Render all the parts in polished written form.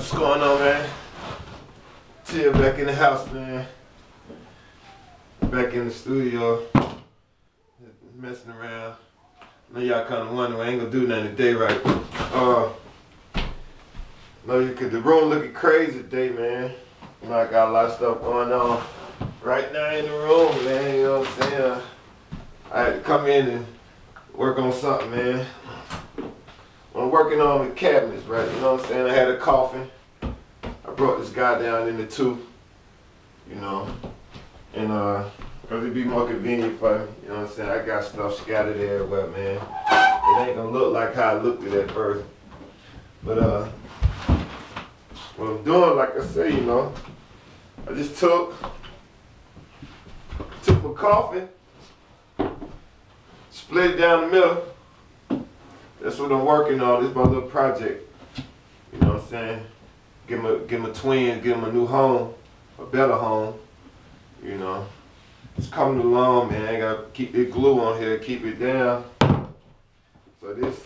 What's going on, man? Chill back in the house, man. Back in the studio. Messing around. I know y'all kind of wondering, I ain't gonna do nothing today, right? No, the room looking crazy today, man. You know, I got a lot of stuff going on right now in the room, man. You know what I'm saying? I had to come in and work on something, man. I'm working on the cabinets, right? You know what I'm saying? I had a coffin. I brought this guy down in the two, you know, and cause it'd be more convenient for me. You know what I'm saying? I got stuff scattered everywhere, man. It ain't gonna look like how I looked at it at first. But what I'm doing, like I say, you know, I just took my coffin, split it down the middle. That's what I'm working on. This is my little project. You know what I'm saying? Give them a twin, give them a new home, a better home. You know, it's coming along, man. I gotta keep the glue on here, keep it down. So this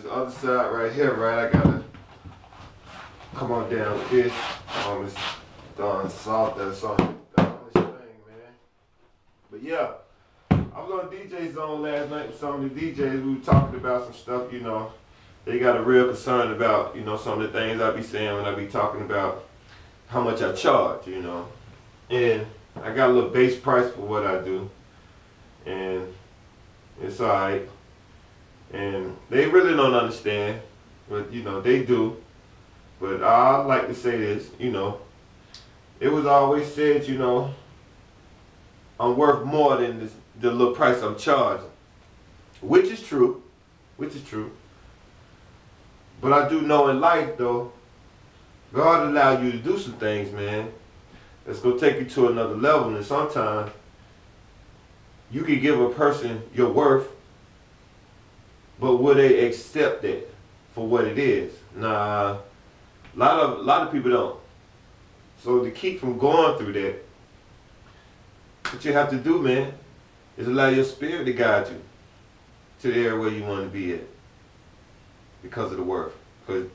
other side right here, right? I gotta come on down with this on this darn salt that's on this thing, man. But yeah. I was on DJ Zone last night with some of the DJs. We were talking about some stuff, you know. They got a real concern about, you know, some of the things I be saying when I be talking about how much I charge, you know. And I got a little base price for what I do. And it's alright. And they really don't understand, but, you know, they do. But I like to say this, you know. It was always said, you know, I'm worth more than the little price I'm charging, which is true, But I do know in life, though, God allow you to do some things, man, that's gonna take you to another level. And sometimes you can give a person your worth, but will they accept that for what it is? Nah, a lot of people don't. So to keep from going through that, what you have to do, man, is allow your spirit to guide you to the area where you want to be at because of the worth. Because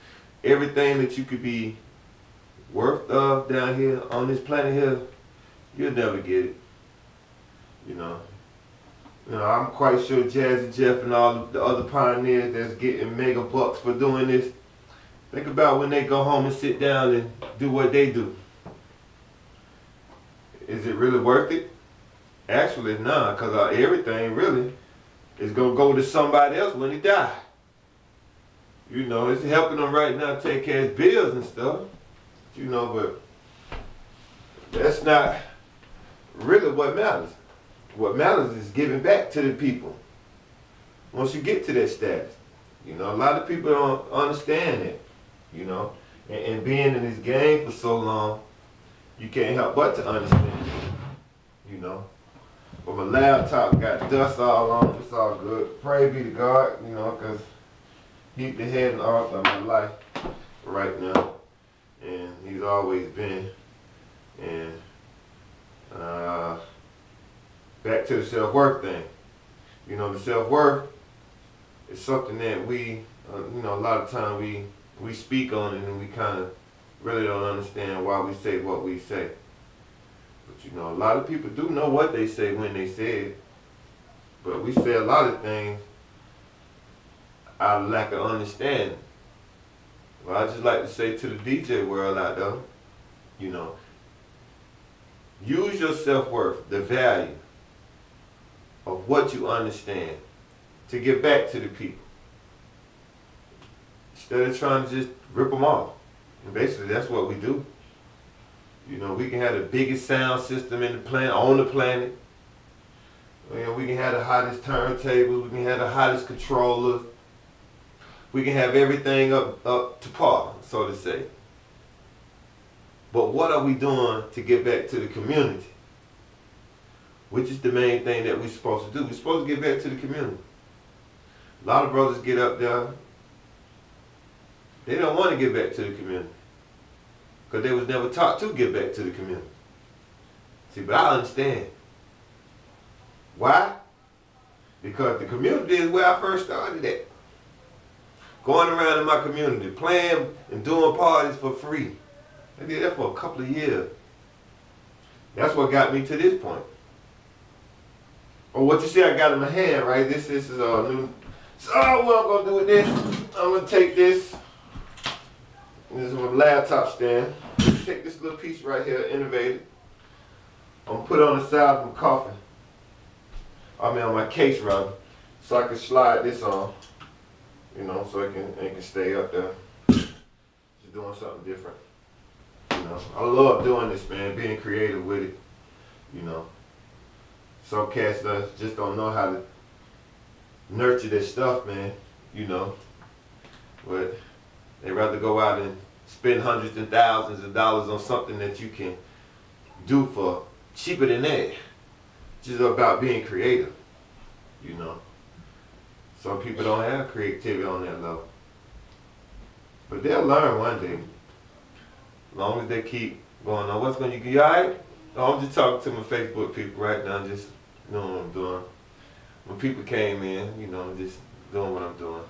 everything that you could be worth of down here on this planet here, you'll never get it. You know, I'm quite sure Jazzy Jeff and all the other pioneers that's getting mega bucks for doing this, think about when they go home and sit down and do what they do. Is it really worth it? Actually, nah, because everything really is going to go to somebody else when he die. You know, it's helping them right now take care of his bills and stuff. You know, but that's not really what matters. What matters is giving back to the people. Once you get to that status. You know, a lot of people don't understand it. You know, and being in this game for so long, you can't help but to understand it. You know. But my laptop got dust all on it. It's all good. Pray be to God, you know, because He's the head and heart of my life right now. And He's always been. And back to the self-worth thing. You know, the self-worth is something that we, you know, a lot of time we speak on it and we kind of really don't understand why we say what we say. But you know, a lot of people do know what they say when they say it. But we say a lot of things out of lack of understanding. Well, I just like to say to the DJ world out there, you know, use your self-worth, the value of what you understand to give back to the people. Instead of trying to just rip them off. And basically that's what we do. You know, we can have the biggest sound system in the planet, on the planet. You know, we can have the hottest turntables, we can have the hottest controllers. We can have everything up to par, so to say. But what are we doing to get back to the community? Which is the main thing that we're supposed to do. We're supposed to get back to the community. A lot of brothers get up there, they don't want to get back to the community. Because they was never taught to get back to the community. See, but I understand. Why? Because the community is where I first started at. going around in my community, playing and doing parties for free. I did that for a couple of years. That's what got me to this point. Or what you see I got in my hand, right? This is a new. So what I'm gonna do with this, I'm gonna take this. This is my laptop stand. Take this little piece right here, innovative. I'm gonna put it on the side of my coffin. I mean on my case rather. So I can slide this on. You know, so it can stay up there. Just doing something different. You know, I love doing this, man, being creative with it. You know. Some cats just don't know how to nurture their stuff, man, you know. But they rather go out and spend hundreds and thousands of dollars on something that you can do for cheaper than that. Just about being creative, you know. Some people don't have creativity on that level. But they'll learn one day. As long as they keep going on. What's going to you alright? I'm just talking to my Facebook people right now, just doing what I'm doing. When people came in, you know, just doing what I'm doing.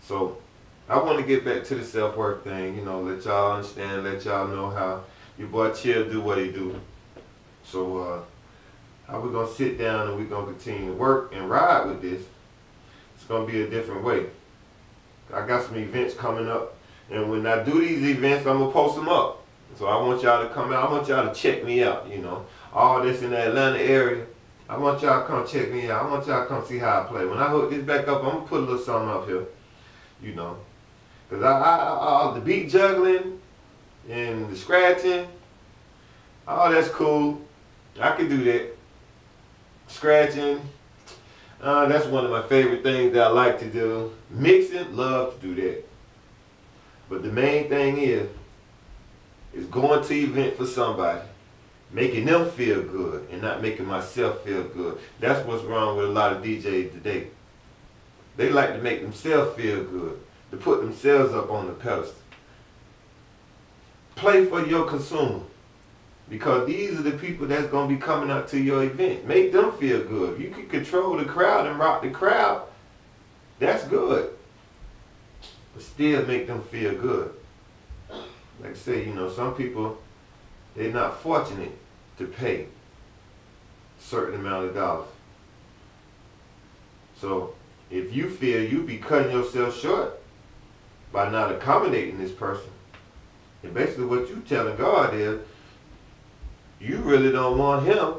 So I want to get back to the self-work thing, you know, let y'all understand, let y'all know how your boy Chill do what he do. So how we're going to sit down and we're going to continue to work and ride with this. It's going to be a different way. I got some events coming up, and when I do these events, I'm going to post them up. So I want y'all to come out. I want y'all to check me out, you know. All this in the Atlanta area. I want y'all to come check me out. I want y'all to come see how I play. When I hook this back up, I'm going to put a little something up here, you know. Because the beat juggling and the scratching, all that's cool. I can do that. Scratching, that's one of my favorite things that I like to do. Mixing, love to do that. But the main thing is going to event for somebody, making them feel good and not making myself feel good. That's what's wrong with a lot of DJs today. They like to make themselves feel good, to put themselves up on the pedestal. Play for your consumer, because these are the people that's going to be coming out to your event. Make them feel good. If you can control the crowd and rock the crowd, that's good. But still make them feel good. Like I say, you know, some people, they're not fortunate to pay a certain amount of dollars. So if you feel you be cutting yourself short by not accommodating this person, and basically what you telling God is, you really don't want him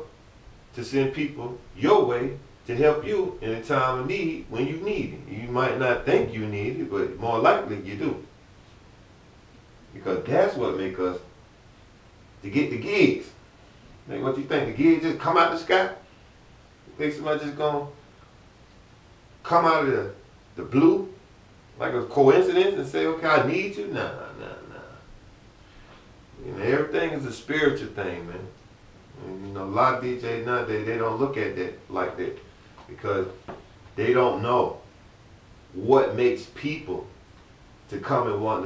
to send people your way to help you in a time of need when you need it. You might not think you need it, but more likely you do. Because that's what makes us to get the gigs. Like what you think, the gigs just come out the sky? You think somebody just gonna come out of the blue like a coincidence and say, okay, I need you? Nah. You know, everything is a spiritual thing, man. And, you know, a lot of DJs nowadays, they don't look at that like that because they don't know what makes people to come and want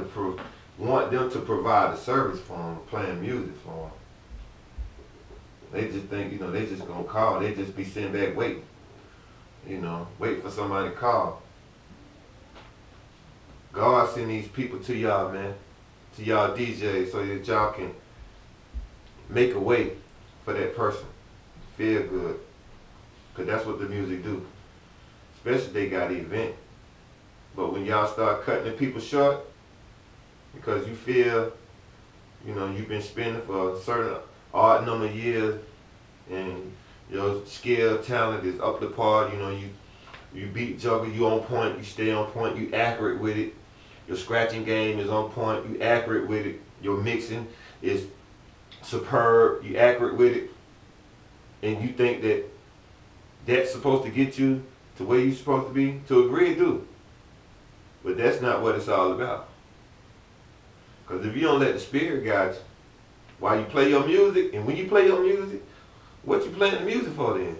them to provide a service for them, playing music for them. They just think, you know, they just gonna call. They just be sitting back waiting. You know, wait for somebody to call. God send these people to y'all, man, to y'all DJs, so that y'all can make a way for that person. Feel good. Because that's what the music do. Especially they got an event. But when y'all start cutting the people short, because you feel, you know, you've been spending for a certain odd number of years and your skill, talent is up to par, you know, you beat juggle, you on point, you stay on point, you accurate with it. Your scratching game is on point, you accurate with it. Your mixing is superb, you accurate with it. And you think that that's supposed to get you to where you're supposed to be? To agree, do. But that's not what it's all about. Because if you don't let the spirit guide you while you play your music, and when you play your music, what you playing the music for then?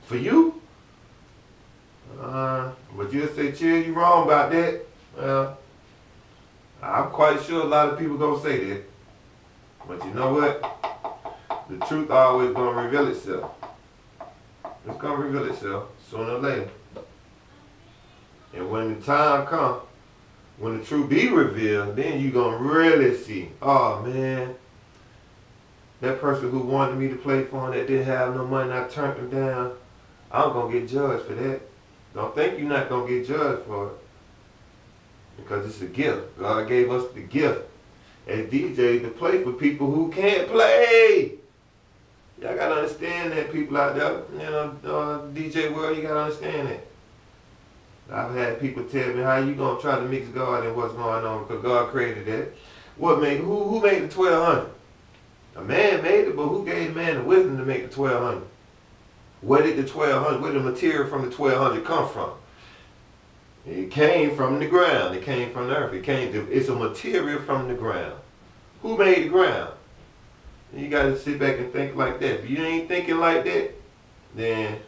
For you? But you'll say, Chill, you wrong about that. Well, I'm quite sure a lot of people gonna say that. But you know what? The truth always gonna reveal itself. It's gonna reveal itself sooner or later. And when the time comes when the truth be revealed, then you gonna really see, oh man, that person who wanted me to play for him that didn't have no money, I turned them down. I'm gonna get judged for that. Don't think you're not gonna get judged for it. Because it's a gift. God gave us the gift as DJs to play for people who can't play. Y'all gotta understand that, people out there, you know, DJ world, you gotta understand that. I've had people tell me, how you gonna try to mix God and what's going on, because God created that. What made, who made the 1200? A man made it, but who gave man the wisdom to make the 1200? Where did the 1200, where did the material from the 1200 come from? It came from the ground. It came from the earth. It's a material from the ground. Who made the ground? You got to sit back and think like that. If you ain't thinking like that, then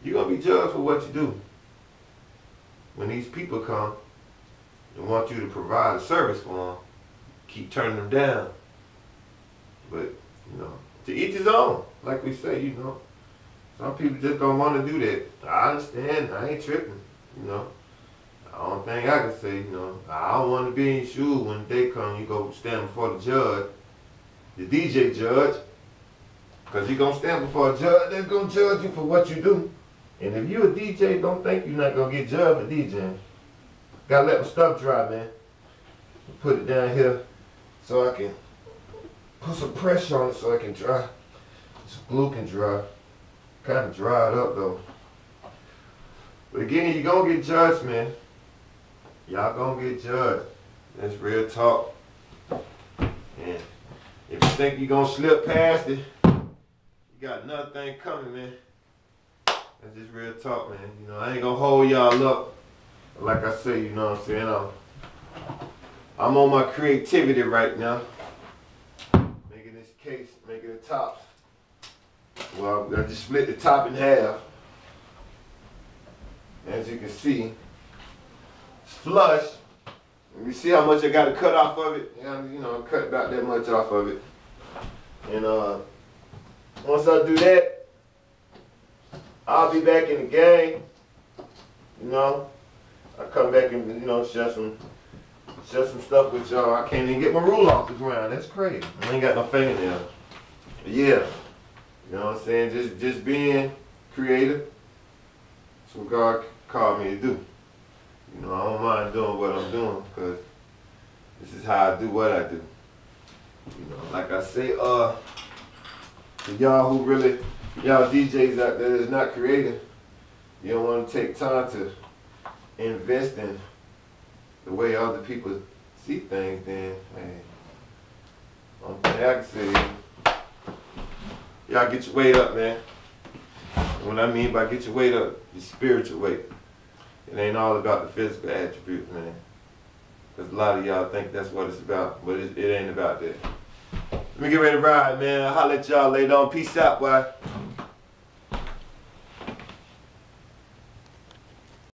you're going to be judged for what you do. When these people come and want you to provide a service for them, keep turning them down. But, you know, to each his own, like we say, you know. Some people just don't want to do that. I understand. I ain't tripping, you know. The only thing I can say, you know, I don't want to be in your shoes when the day comes, you go stand before the judge, the DJ judge, because you're going to stand before a judge that's going to judge you for what you do. And if you a DJ, don't think you're not going to get judged for DJing. Got to let my stuff dry, man. Put it down here so I can put some pressure on it so it can dry. Some glue can dry. Kind of dried up, though. But again, you're going to get judged, man. Y'all gonna get judged. That's real talk. And if you think you're gonna slip past it, you got another thing coming, man. That's just real talk, man. You know, I ain't gonna hold y'all up. Like I say, you know what I'm saying? I'm on my creativity right now. Making this case, making the tops. Well, I just split the top in half. As you can see, flush. You see how much I got to cut off of it? You know, cut about that much off of it. And once I do that, I'll be back in the game. You know, I come back and, you know, share some stuff with y'all. I can't even get my ruler off the ground. That's crazy. I ain't got no fingernails. But yeah, you know what I'm saying? Just being creative. That's what God called me to do. You know, I don't mind doing what I'm doing, because this is how I do what I do. You know, like I say, to y'all who really, y'all DJs out there that's not creative, you don't want to take time to invest in the way other people see things, then, hey, one thing I can say is, y'all get your weight up, man. And what I mean by get your weight up, your spiritual weight. It ain't all about the physical attributes, man. Because a lot of y'all think that's what it's about, but it ain't about that. Let me get ready to ride, man. I'll holler at y'all later on. Peace out, boy.